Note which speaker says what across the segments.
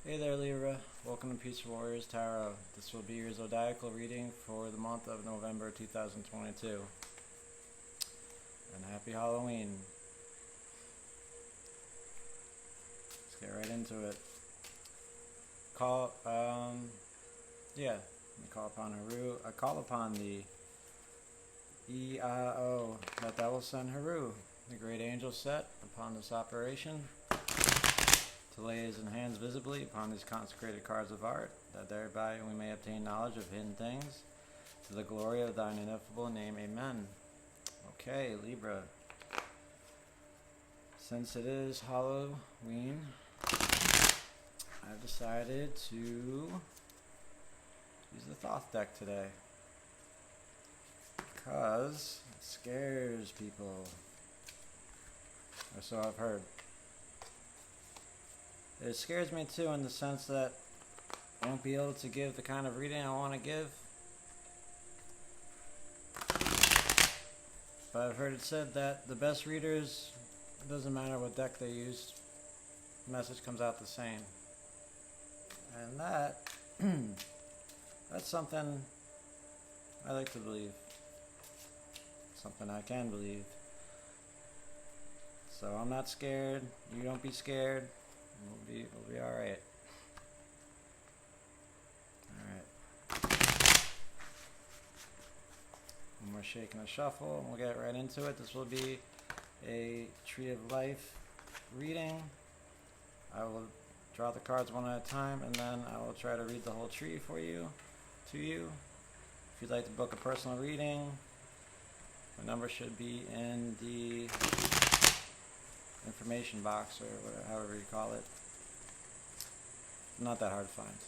Speaker 1: Hey there, Libra. Welcome to Peace Warriors Tarot. This will be your zodiacal reading for the month of November 2022. And happy Halloween. Let's get right into it. Let me call upon Haru. I call upon the EIO that will send Haru, the great angel set, upon this operation, to lay his hands visibly upon these consecrated cards of art, that thereby we may obtain knowledge of hidden things, to the glory of thine ineffable name. Amen. Okay, Libra. Since it is Halloween, I've decided to use the Thoth deck today, because it scares people, or so I've heard. It scares me too, in the sense that I won't be able to give the kind of reading I want to give. But I've heard it said that the best readers, it doesn't matter what deck they use, the message comes out the same. And that's something I like to believe. Something I can believe. So I'm not scared. You don't be scared. We'll be alright. Alright. One more shake and a shuffle, and we'll get right into it. This will be a Tree of Life reading. I will draw the cards one at a time, and then I will try to read the whole tree for you, to you. If you'd like to book a personal reading, my number should be in the information box, or whatever, however you call it. Not that hard to find.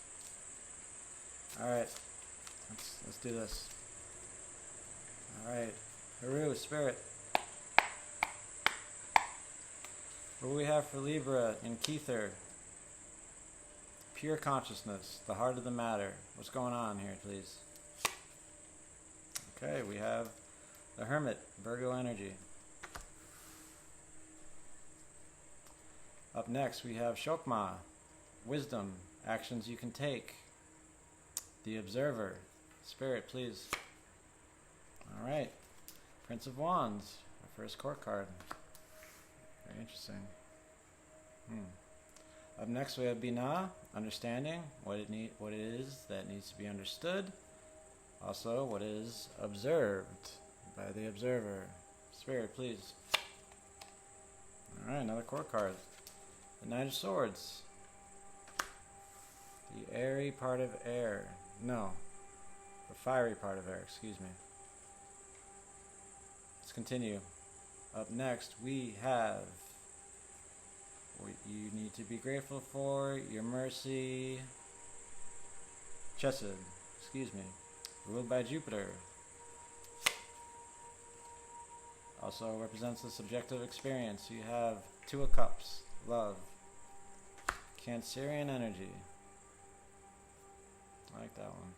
Speaker 1: Alright, let's do this. Alright, Haru, Spirit. What do we have for Libra in Kether? Pure consciousness, the heart of the matter. What's going on here, please? Okay, we have the Hermit, Virgo energy. Up next, we have Shokma, wisdom, actions you can take. The Observer, Spirit, please. Alright, Prince of Wands, our first court card. Very interesting. Up next, we have Binah, understanding, what it is that needs to be understood. Also, what is observed by the Observer. Spirit, please. Alright, another court card. The Knight of Swords. The airy part of air. No. The fiery part of air, excuse me. Let's continue. Up next, we have what you need to be grateful for, your mercy. Chesed, excuse me. Ruled by Jupiter. Also represents the subjective experience. You have Two of Cups. Love. Cancerian energy. I like that one.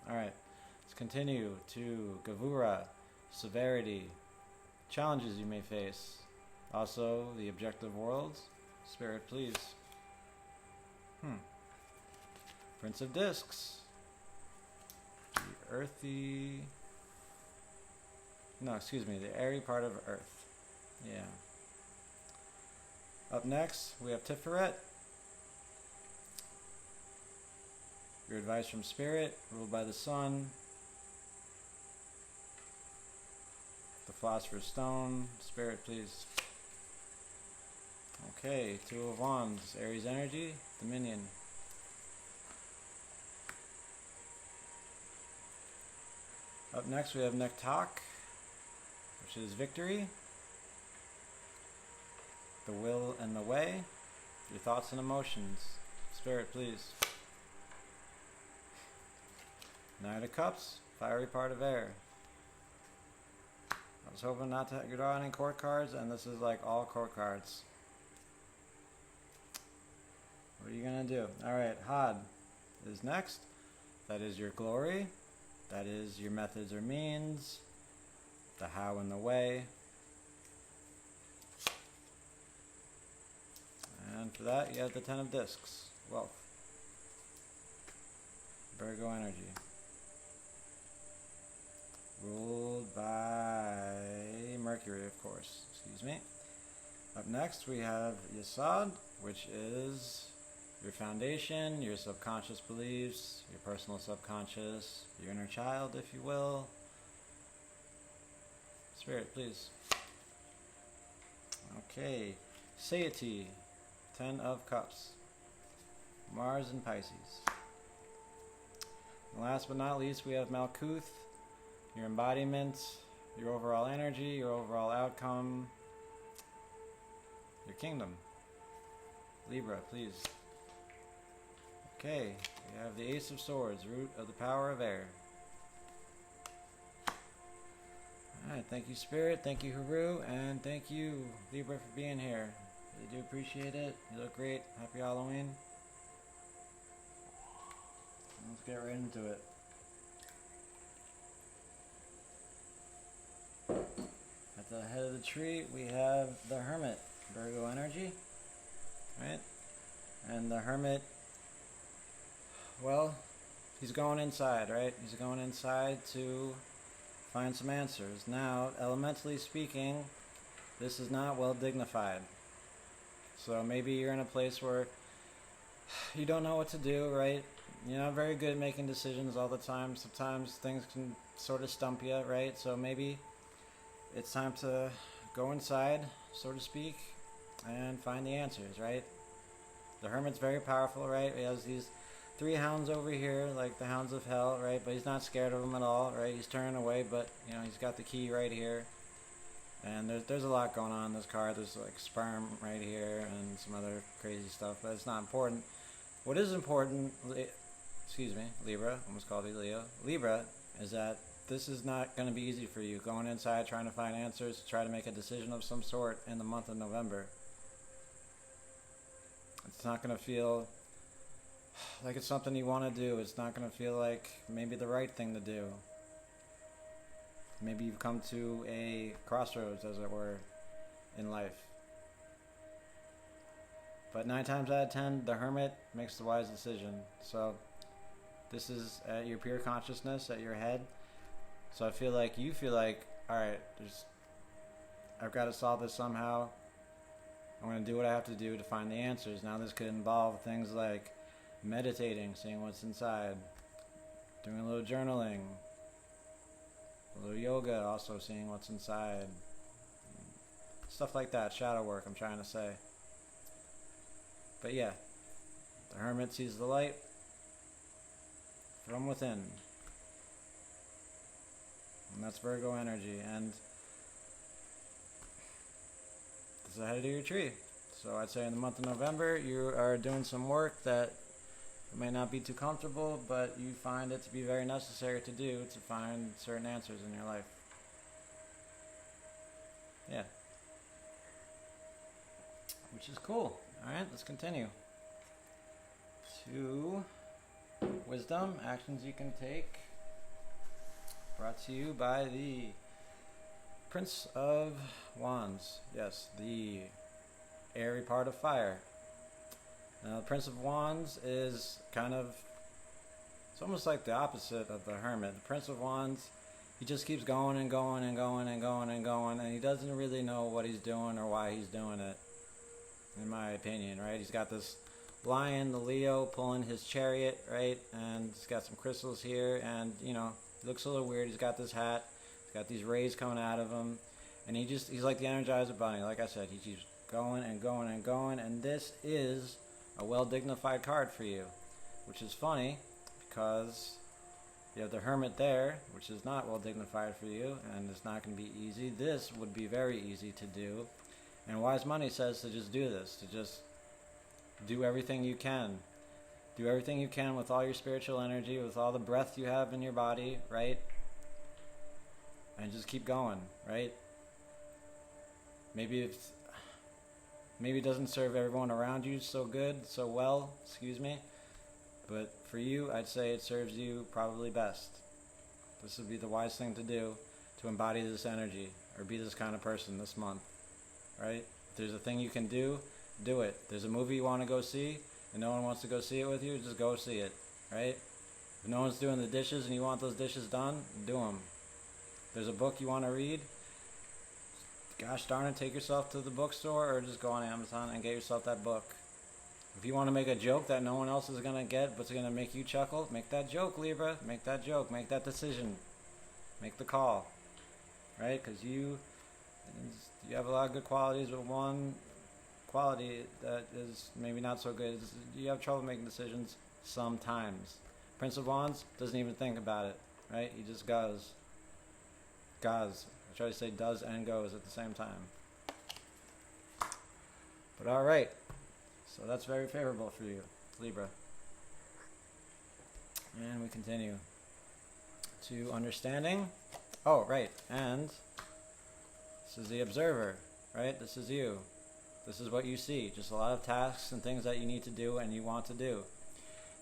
Speaker 1: Alright, let's continue to Gavura, severity, challenges you may face. Also, the objective worlds. Spirit, please. Prince of Discs. The earthy... No, excuse me, the airy part of Earth. Yeah. Up next, we have Tiferet. Your advice from Spirit, ruled by the Sun. The Philosopher's Stone. Spirit, please. Okay, Two of Wands, Aries energy, Dominion. Up next, we have Nektak, which is victory. The will and the way. Your thoughts and emotions. Spirit, please. Knight of Cups, fiery part of air. I was hoping not to draw any court cards, and this is like all court cards. What are you going to do? Alright, Had is next. That is your glory. That is your methods or means. The how and the way. And for that, you have the Ten of Discs, wealth. Virgo energy. Ruled by Mercury, of course. Excuse me. Up next we have Yesod, which is your foundation, your subconscious beliefs, your personal subconscious, your inner child, if you will. Spirit, please. Okay. Satiety, 10 of Cups. Mars and Pisces. And last but not least, we have Malkuth, your embodiment, your overall energy, your overall outcome, your kingdom. Libra, please. Okay, we have the Ace of Swords, root of the power of air. Alright, thank you Spirit, thank you Haru, and thank you Libra for being here. I do appreciate it. You look great. Happy Halloween. Let's get right into it. At the head of the tree we have the Hermit, Virgo energy. Right? And the Hermit, well, he's going inside, right? He's going inside to find some answers. Now, elementally speaking, this is not well dignified. So maybe you're in a place where you don't know what to do, right? You're not very good at making decisions all the time. Sometimes things can sort of stump you, right? So maybe it's time to go inside, so to speak, and find the answers, right? The Hermit's very powerful, right? He has these 3 hounds over here, like the hounds of hell, right? But he's not scared of them at all, right? He's turning away, but, you know, he's got the key right here. And there's a lot going on in this card. There's like sperm right here and some other crazy stuff, but it's not important. What is important, excuse me, Libra, almost called you Leo. Libra, is that this is not going to be easy for you. Going inside, trying to find answers, to try to make a decision of some sort in the month of November. It's not going to feel like it's something you want to do. It's not going to feel like maybe the right thing to do. Maybe you've come to a crossroads, as it were, in life. But 9 times out of 10, the Hermit makes the wise decision. So this is at your pure consciousness, at your head. So I feel like you feel like, alright, I've got to solve this somehow. I'm going to do what I have to do to find the answers. Now this could involve things like meditating, seeing what's inside, doing a little journaling, a little yoga, also seeing what's inside. Stuff like that, shadow work, I'm trying to say. But yeah, the Hermit sees the light from within. And that's Virgo energy. And it's the head of your tree. So I'd say in the month of November, you are doing some work that may not be too comfortable, but you find it to be very necessary to do to find certain answers in your life. Yeah. Which is cool. Alright, let's continue. To Wisdom, actions you can take. Brought to you by the Prince of Wands. Yes, the airy part of fire. Now, the Prince of Wands is kind of, it's almost like the opposite of the Hermit. The Prince of Wands, he just keeps going and going and going and going and going, and he doesn't really know what he's doing or why he's doing it, in my opinion, right? He's got this lion, the Leo, pulling his chariot, right? And he's got some crystals here, and, you know, he looks a little weird. He's got this hat, he's got these rays coming out of him, and he's like the Energizer Bunny. Like I said, he keeps going and going and going, and this is a well-dignified card for you, which is funny because you have the Hermit there, which is not well-dignified for you, and it's not going to be easy. This would be very easy to do, and Wise Money says to just do this, to just do everything you can. Do everything you can with all your spiritual energy, with all the breath you have in your body, right? And just keep going, right? Maybe it doesn't serve everyone around you so good, so well, excuse me. But for you, I'd say it serves you probably best. This would be the wise thing to do, to embody this energy, or be this kind of person this month, right? If there's a thing you can do, do it. There's a movie you want to go see, and no one wants to go see it with you, just go see it, right? If no one's doing the dishes and you want those dishes done, do them. If there's a book you want to read, gosh darn it, take yourself to the bookstore or just go on Amazon and get yourself that book. If you want to make a joke that no one else is going to get but it's going to make you chuckle, make that joke, Libra. Make that joke. Make that decision. Make the call. Right? Because you have a lot of good qualities, but one quality that is maybe not so good is you have trouble making decisions sometimes. Prince of Wands doesn't even think about it. Right? He just goes. Goes. I try to say does and goes at the same time. But alright. So that's very favorable for you, Libra. And we continue to understanding. Oh, right. And this is the observer, right? This is you. This is what you see. Just a lot of tasks and things that you need to do and you want to do.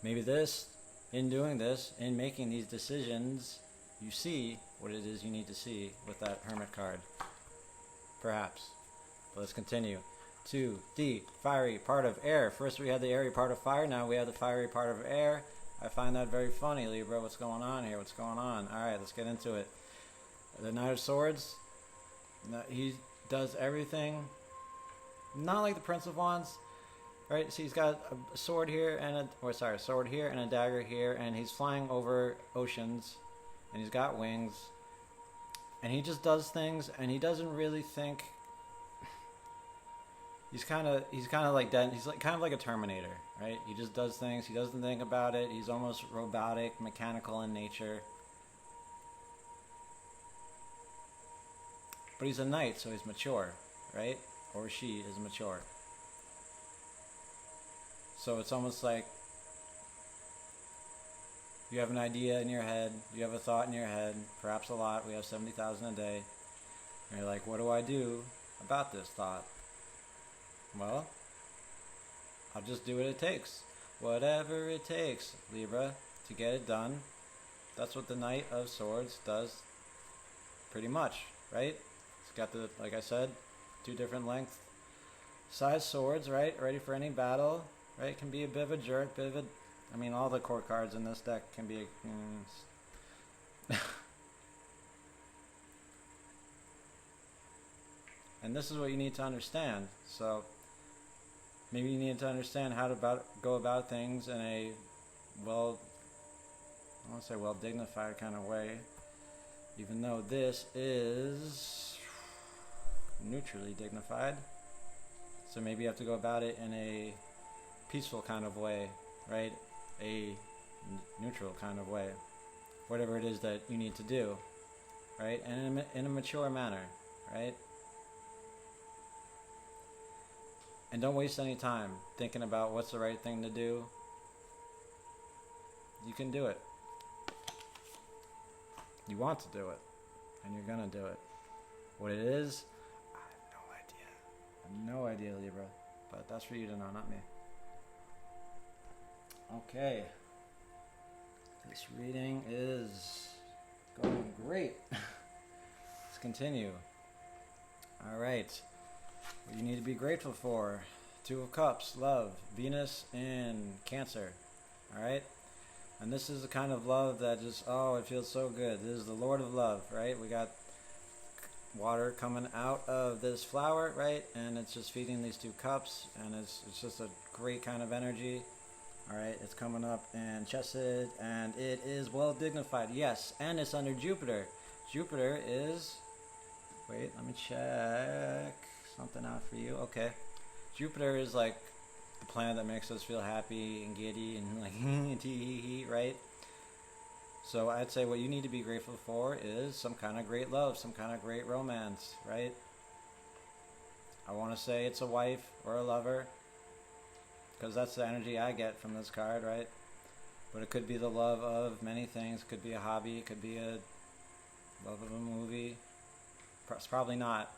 Speaker 1: Maybe this, in doing this, in making these decisions, you see what it is you need to see with that Hermit card. Perhaps. But let's continue to the fiery part of air. First we had the airy part of fire, now we have the fiery part of air. I find that very funny, Libra. What's going on here? What's going on? Alright, let's get into it. The Knight of Swords, he does everything not like the Prince of Wands, right? So he's got a sword here and a sword here and a dagger here, and he's flying over oceans, and he's got wings, and he just does things, and he doesn't really think. He's kind of like that. He's like kind of like a Terminator, right? He just does things. He doesn't think about it. He's almost robotic, mechanical in nature. But he's a knight, so he's mature, right? Or she is mature. So it's almost like you have an idea in your head, you have a thought in your head, perhaps a lot. We have 70,000 a day. And you're like, what do I do about this thought? Well, I'll just do what it takes. Whatever it takes, Libra, to get it done. That's what the Knight of Swords does pretty much, right? It's got the, like I said, 2 different length size swords, right? Ready for any battle, right? Can be a bit of a jerk, I mean, all the court cards in this deck can be and this is what you need to understand. So maybe you need to understand how to go about things in a I want to say well dignified kind of way, even though this is neutrally dignified. So maybe you have to go about it in a peaceful kind of way, right? A neutral kind of way, whatever it is that you need to do, right? And in a mature manner, right? And don't waste any time thinking about what's the right thing to do. You can do it. You want to do it. And you're gonna do it. What it is, I have no idea, Libra. But that's for you to know, not me. Okay. This reading is going great. Let's continue. Alright. What you need to be grateful for. 2 of Cups, love, Venus in Cancer. Alright? And this is the kind of love that just, oh, it feels so good. This is the Lord of Love, right? We got water coming out of this flower, right? And it's just feeding these 2 cups, and it's just a great kind of energy. Alright, it's coming up and chested, and it is well dignified. Yes, and it's under Jupiter. Jupiter is, wait, let me check something out for you. Okay. Jupiter is like the planet that makes us feel happy and giddy and like tee-hee-hee, right? So I'd say what you need to be grateful for is some kind of great love, some kind of great romance, right? I want to say it's a wife or a lover, because that's the energy I get from this card, right? But it could be the love of many things. It could be a hobby. It could be a love of a movie. It's probably not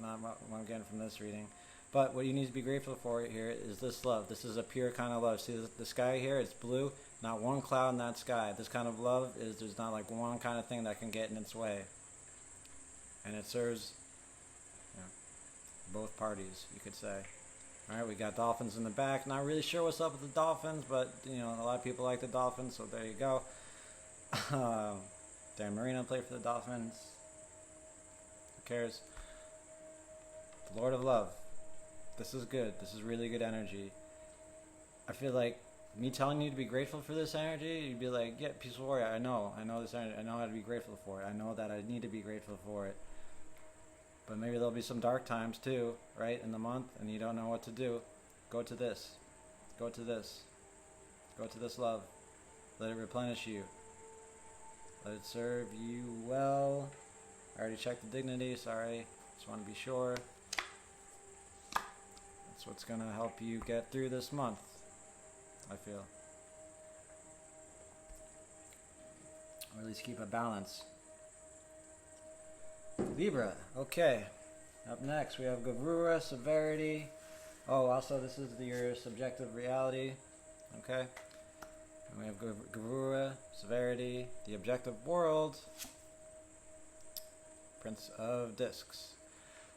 Speaker 1: what I'm getting from this reading. But what you need to be grateful for here is this love. This is a pure kind of love. See the sky here? It's blue. Not one cloud in that sky. This kind of love is there's not like one kind of thing that can get in its way. And it serves both parties, you could say. Alright, we got dolphins in the back. Not really sure what's up with the dolphins, but, you know, a lot of people like the dolphins, so there you go. Dan Marino played for the Dolphins. Who cares? The Lord of Love. This is good. This is really good energy. I feel like me telling you to be grateful for this energy, you'd be like, yeah, Peaceful Warrior, I know this energy. I know how to be grateful for it. I know that I need to be grateful for it. But maybe there'll be some dark times too, right, in the month, and you don't know what to do. Go to this. Go to this. Go to this love. Let it replenish you. Let it serve you well. I already checked the dignity, sorry. Just want to be sure. That's what's going to help you get through this month, I feel. Or at least keep a balance. Libra, okay. Up next we have Gavura, Severity. Oh, also this is your subjective reality. Okay. And we have Gavura, Severity, the objective world. Prince of Discs.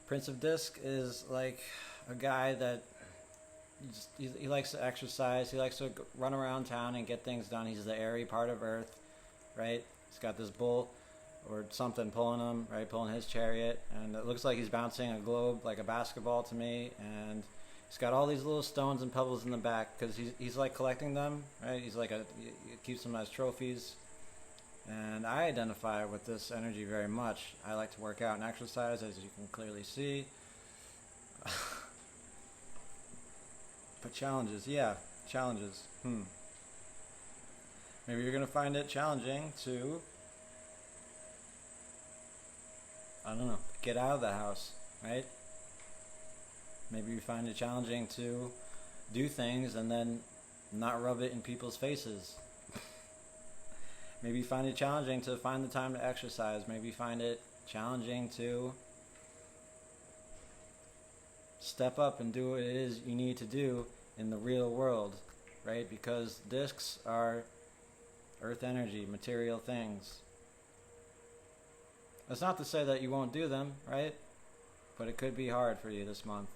Speaker 1: Prince of Disc is like a guy that he likes to exercise. He likes to run around town and get things done. He's the airy part of Earth, right? He's got this bull or something pulling him, right? Pulling his chariot, and it looks like he's bouncing a globe like a basketball to me. And he's got all these little stones and pebbles in the back because he's like collecting them, right? He's like he keeps them as trophies. And I identify with this energy very much. I like to work out and exercise, as you can clearly see. But challenges, yeah, challenges. Maybe you're gonna find it challenging to, I don't know, get out of the house, right? Maybe you find it challenging to do things and then not rub it in people's faces. Maybe you find it challenging to find the time to exercise. Maybe you find it challenging to step up and do what it is you need to do in the real world, right? Because discs are earth energy, material things. That's not to say that you won't do them, right? But it could be hard for you this month.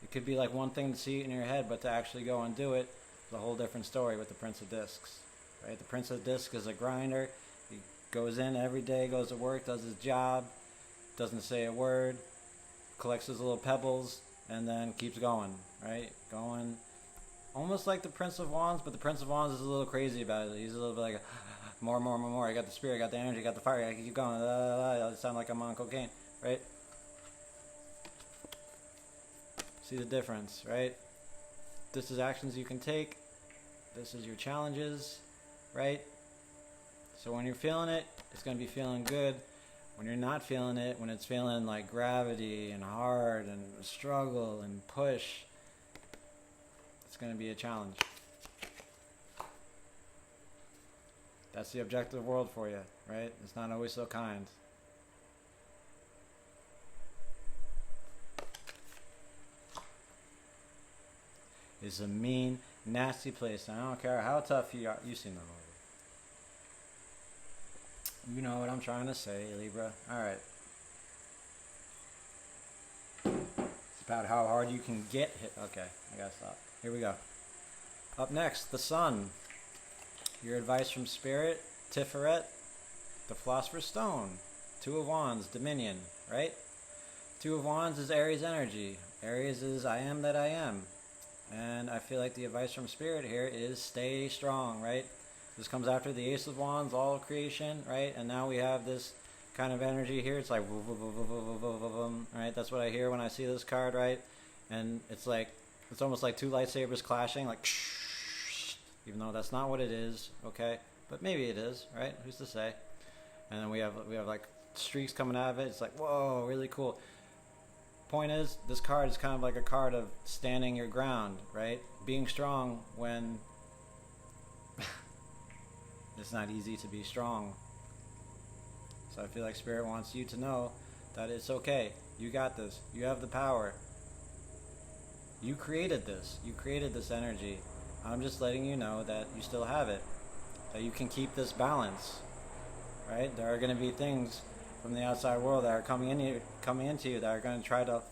Speaker 1: It could be like one thing to see it in your head, but to actually go and do it is a whole different story with the Prince of Discs. Right? The Prince of Discs is a grinder. He goes in every day, goes to work, does his job, doesn't say a word, collects his little pebbles, and then keeps going, right? Going almost like the Prince of Wands, but the Prince of Wands is a little crazy about it. He's a little bit like, more. I got the spirit, I got the energy, I got the fire, I can keep going. I sound like I'm on cocaine, right? See the difference, right? This is actions you can take. This is your challenges, right? So when you're feeling it, it's going to be feeling good. When you're not feeling it, when it's feeling like gravity and hard and struggle and push, it's going to be a challenge. That's the objective world for you, right? It's not always so kind. It's a mean, nasty place. I don't care how tough you are. You seem to know. You know what I'm trying to say, Libra. Alright. It's about how hard you can get hit. Okay, I gotta stop. Here we go. Up next, the Sun. Your advice from Spirit, Tiferet, the Philosopher's Stone, Two of Wands, Dominion, right? Two of Wands is Aries energy. Aries is I am that I am. And I feel like the advice from Spirit here is stay strong, right? This comes after the Ace of Wands, all of creation, right? And now we have this kind of energy here. It's like, right? That's what I hear when I see this card, right? And it's like, it's almost like two lightsabers clashing, like, even though that's not what it is, okay? But maybe it is, right? Who's to say? And then we have like streaks coming out of it. It's like, whoa, really cool. Point is, this card is kind of like a card of standing your ground, right? Being strong when it's not easy to be strong. So I feel like Spirit wants you to know that it's okay. You got this. You have the power. You created this. You created this energy. I'm just letting you know that you still have it. That you can keep this balance. Right? There are going to be things from the outside world that are coming into you that are going to try to,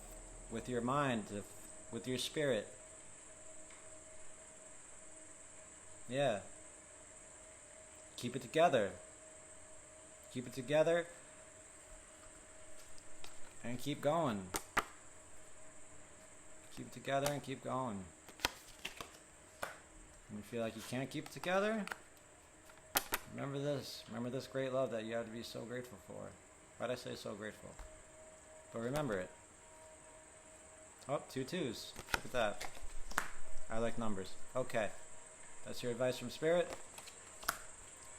Speaker 1: with your mind, to with your spirit. Yeah. Keep it together. Keep it together. And keep going. Keep it together and keep going. When you feel like you can't keep it together, remember this. Remember this great love that you have to be so grateful for. Why'd I say so grateful? But remember it. Oh, 2 2s. Look at that. I like numbers. Okay. That's your advice from Spirit.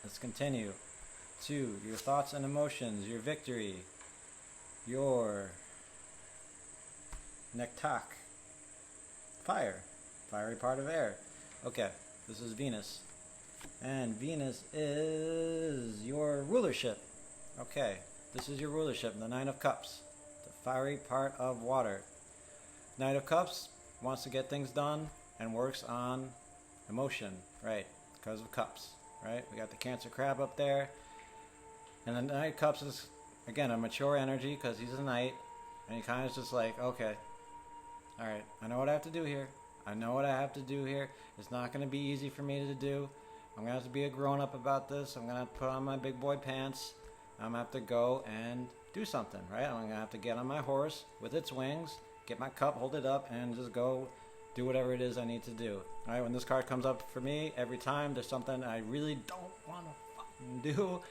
Speaker 1: Let's continue to your thoughts and emotions, your victory, your nektak, fire, fiery part of air. Okay, this is Venus. And Venus is your rulership. Okay, this is your rulership, the Nine of Cups, the fiery part of water. Knight of Cups wants to get things done and works on emotion, right, because of cups, right? We got the Cancer crab up there. And the Knight of Cups is, again, a mature energy because he's a knight. And he kind of is just like, okay, all right, I know what I have to do here. I know what I have to do here. It's not going to be easy for me to do. I'm going to have to be a grown-up about this. I'm going to have to put on my big boy pants. I'm going to have to go and do something, right? I'm going to have to get on my horse with its wings, get my cup, hold it up, and just go do whatever it is I need to do. All right, when this card comes up for me, every time there's something I really don't want to fucking do,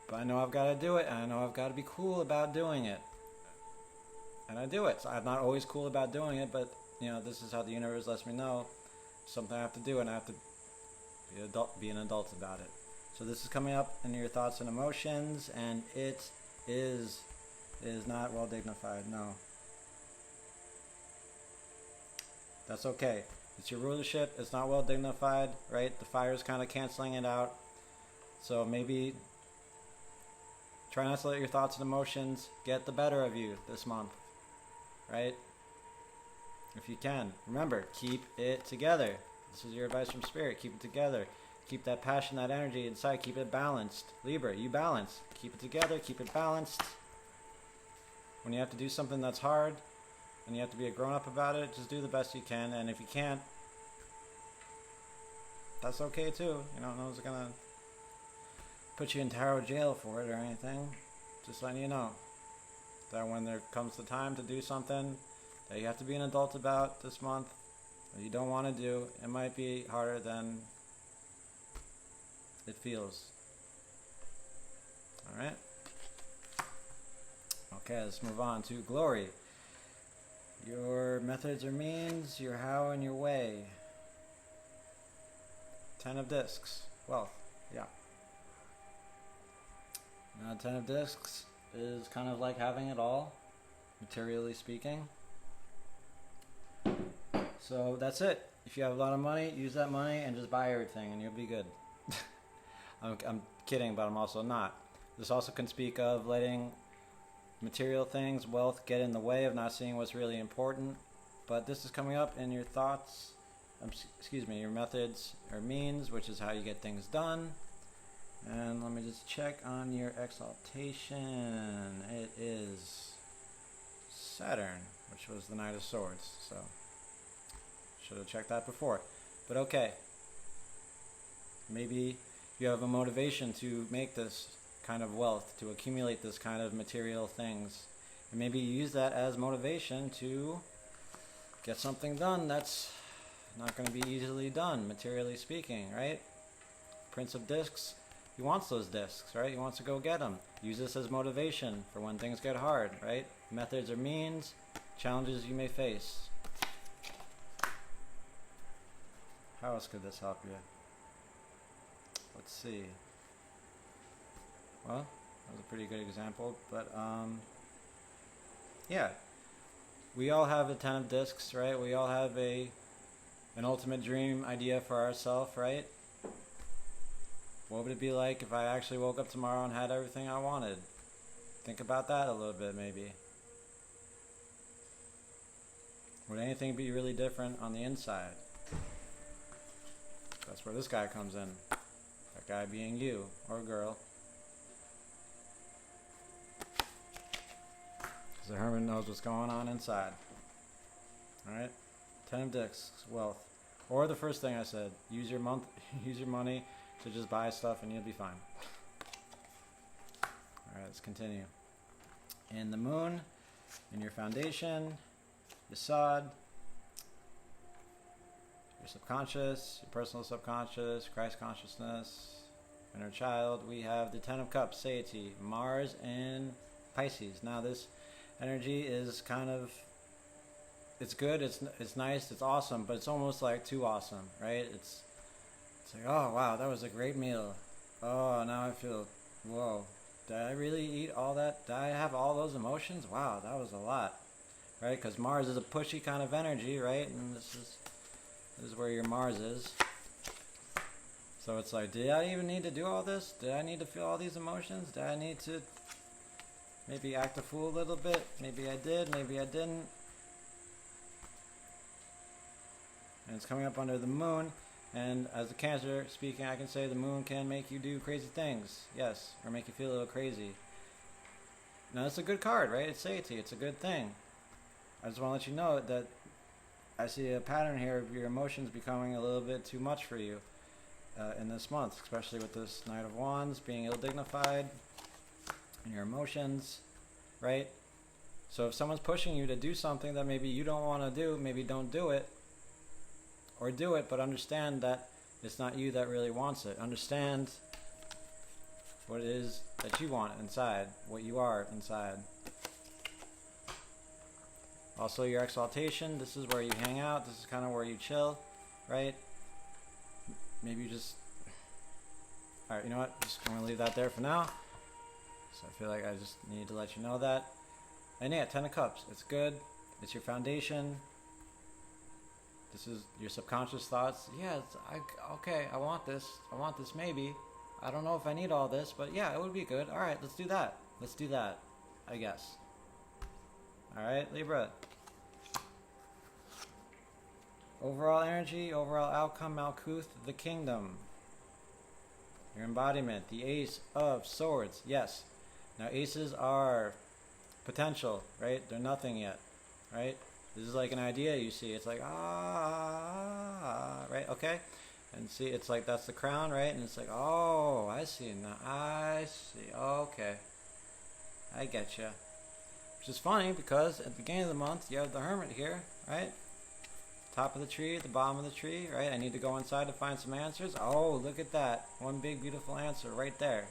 Speaker 1: but I know I've got to do it, and I know I've got to be cool about doing it. And I do it. So I'm not always cool about doing it, but you know, this is how the universe lets me know something I have to do, and I have to be an adult about it. So this is coming up in your thoughts and emotions, and it is not well dignified. No. That's okay. It's your rulership. It's not well dignified, right? The fire is kind of canceling it out. So maybe try not to let your thoughts and emotions get the better of you this month, right? If you can. Remember, keep it together. This is your advice from Spirit. Keep it together. Keep that passion, that energy inside. Keep it balanced. Libra, you balance. Keep it together. Keep it balanced. When you have to do something that's hard, and you have to be a grown-up about it, just do the best you can. And if you can't, that's okay too. You know, no one's gonna put you in tarot jail for it or anything. Just letting you know that when there comes the time to do something that you have to be an adult about this month, that you don't want to do, it might be harder than it feels. Alright? Okay, let's move on to glory. Your methods or means, your how and your way. 10 of discs. Wealth. Yeah. Now 10 of discs is kind of like having it all, materially speaking. So that's it. If you have a lot of money, use that money and just buy everything and you'll be good. I'm kidding, but I'm also not. This also can speak of letting material things, wealth, get in the way of not seeing what's really important. But this is coming up in your thoughts, your methods or means, which is how you get things done. And let me just check on your exaltation. It is Saturn, which was the Knight of Swords. So should have checked that before. But okay. Maybe you have a motivation to make this kind of wealth, to accumulate this kind of material things. And maybe you use that as motivation to get something done that's not going to be easily done, materially speaking, right? Prince of Discs, he wants those discs, right? He wants to go get them. Use this as motivation for when things get hard, right? Methods or means, challenges you may face. How else could this help you? Let's see. Well, that was a pretty good example, but yeah. We all have a 10 of discs, right? We all have an ultimate dream idea for ourselves, right? What would it be like if I actually woke up tomorrow and had everything I wanted? Think about that a little bit, maybe. Would anything be really different on the inside? That's where this guy comes in. That guy being you, or girl. Because the hermit knows what's going on inside. Alright? 10 of discs, wealth. Or the first thing I said, use your use your money to just buy stuff and you'll be fine. Alright, let's continue. In the moon, in your foundation, Yesod, your subconscious, your personal subconscious, Christ consciousness, inner child, we have the 10 of Cups, Satiety, Mars in Pisces. Now this energy is kind of, it's good, it's nice, it's awesome, but it's almost like too awesome, right? It's like, oh wow, that was a great meal. Oh, now I feel, whoa, did I really eat all that? Did I have all those emotions? Wow, that was a lot, right? Because Mars is a pushy kind of energy, right? And this is where your Mars is. So it's like, did I even need to do all this? Did I need to feel all these emotions? Did I need to maybe act a fool a little bit? Maybe I did, maybe I didn't. And it's coming up under the moon. And as a Cancer speaking, I can say the moon can make you do crazy things. Yes, or make you feel a little crazy. Now it's a good card, right? It's satiety, it's a good thing. I just want to let you know that I see a pattern here of your emotions becoming a little bit too much for you in this month, especially with this Knight of Wands being ill-dignified in your emotions, right? So if someone's pushing you to do something that maybe you don't want to do, maybe don't do it, or do it, but understand that it's not you that really wants it. Understand what it is that you want inside, what you are inside. Also your exaltation, this is where you hang out, this is kind of where you chill, right? Maybe you just, alright, you know what, I'm going to leave that there for now. So I feel like I just need to let you know that. And yeah, 10 of Cups, it's good, it's your foundation. This is your subconscious thoughts. Yeah, okay, I want this maybe. I don't know if I need all this, but yeah, it would be good. Alright, let's do that. Let's do that, I guess. Alright, Libra. Overall energy, overall outcome, Malkuth, the Kingdom. Your embodiment, the Ace of Swords. Yes. Now aces are potential, right? They're nothing yet, right? This is like an idea you see. It's like, right? Okay? And see, it's like that's the crown, right? And it's like, oh, I see now. I see. Okay. I get you. Which is funny because at the beginning of the month, you have the Hermit here, right? Top of the tree, the bottom of the tree, right? I need to go inside to find some answers. Oh, look at that. One big, beautiful answer right there.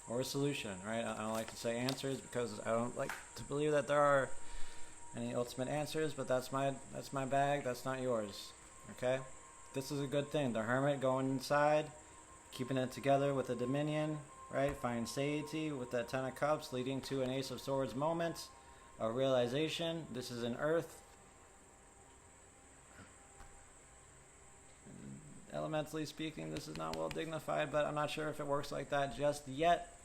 Speaker 1: Or a solution, right? I don't like to say answers because I don't like to believe that there are any ultimate answers, but that's my bag, that's not yours. Okay? This is a good thing. The Hermit going inside, keeping it together with the Dominion, right? Finding satiety with that 10 of Cups, leading to an Ace of Swords moment, a realization. This is an Earth. Elementally speaking, this is not well dignified, but I'm not sure if it works like that just yet.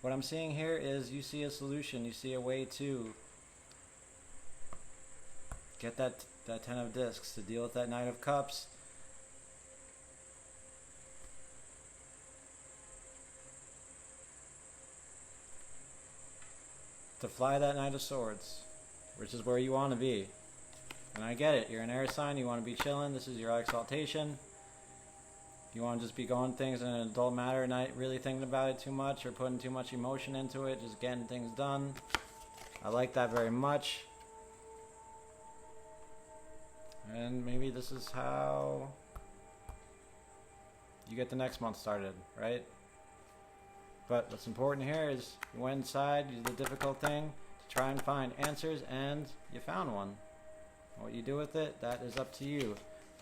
Speaker 1: What I'm seeing here is you see a solution, you see a way to get that 10 of discs, to deal with that Knight of Cups. To fly that Knight of Swords, which is where you want to be. And I get it, you're an air sign, you want to be chilling, this is your exaltation. You want to just be going things in an adult manner, not really thinking about it too much or putting too much emotion into it, just getting things done. I like that very much. And maybe this is how you get the next month started, right? But what's important here is you went inside, you did the difficult thing to try and find answers, and you found one. What you do with it, that is up to you,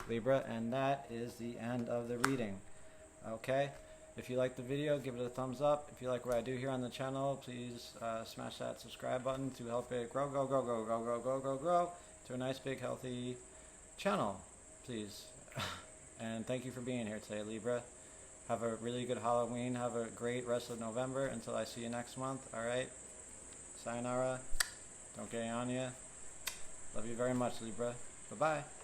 Speaker 1: Libra, and that is the end of the reading. Okay? If you like the video, give it a thumbs up. If you like what I do here on the channel, please smash that subscribe button to help it grow to a nice, big, healthy channel, please. And thank you for being here today, Libra. Have a really good Halloween. Have a great rest of November until I see you next month. Alright? Sayonara. Don't get on ya. Love you very much, Libra. Bye-bye.